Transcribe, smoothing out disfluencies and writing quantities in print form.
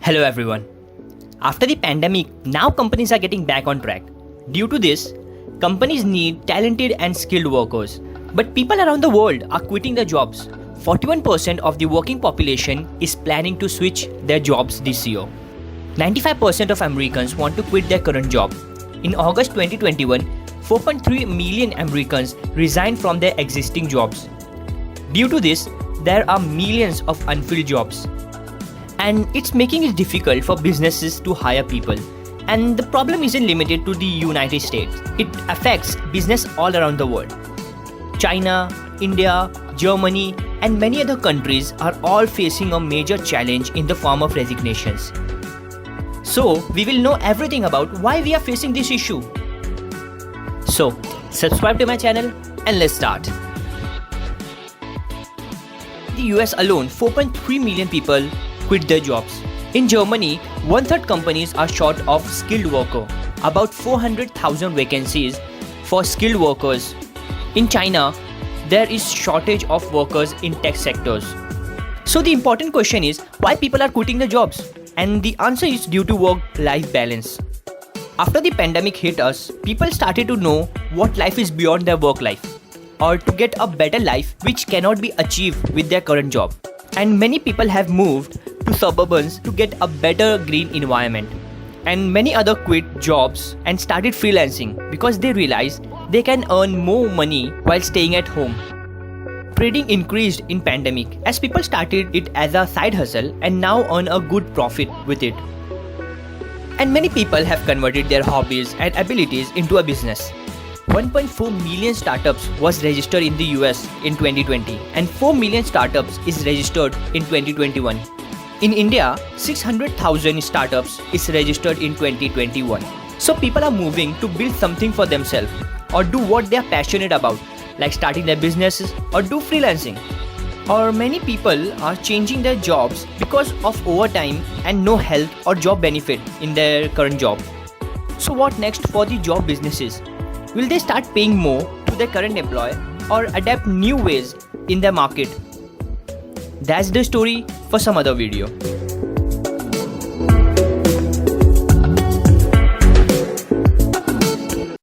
Hello everyone. After the pandemic, now companies are getting back on track. Due to this, companies need talented and skilled workers. But people around the world are quitting their jobs. 41% of the working population is planning to switch their jobs this year. 95% of Americans want to quit their current job. In August 2021, 4.3 million Americans resigned from their existing jobs. Due to this, there are millions of unfilled jobs. And it's making it difficult for businesses to hire people. And the problem isn't limited to the United States. It affects business all around the world. China, India, Germany, and many other countries are all facing a major challenge in the form of resignations. So, we will know everything about why we are facing this issue. So, subscribe to my channel and let's start. In the US alone, 4.3 million people quit their jobs. In Germany, 1/3 companies are short of skilled workers. About 400,000 vacancies for skilled workers. In China, there is shortage of workers in tech sectors. So the important question is why people are quitting their jobs? And the answer is due to work-life balance. After the pandemic hit us, people started to know what life is beyond their work life, or to get a better life which cannot be achieved with their current job. And many people have moved to suburbs to get a better green environment. And many other quit jobs and started freelancing because they realized they can earn more money while staying at home. Trading increased in pandemic as people started it as a side hustle and now earn a good profit with it. And many people have converted their hobbies and abilities into a business. 1.4 million startups was registered in the US in 2020 and 4 million startups is registered in 2021. In India, 600,000 startups is registered in 2021. So people are moving to build something for themselves or do what they are passionate about, like starting their businesses or do freelancing. Or many people are changing their jobs because of overtime and no health or job benefit in their current job. So what next for the job businesses? Will they start paying more to their current employer or adapt new ways in their market? That's the story for some other video.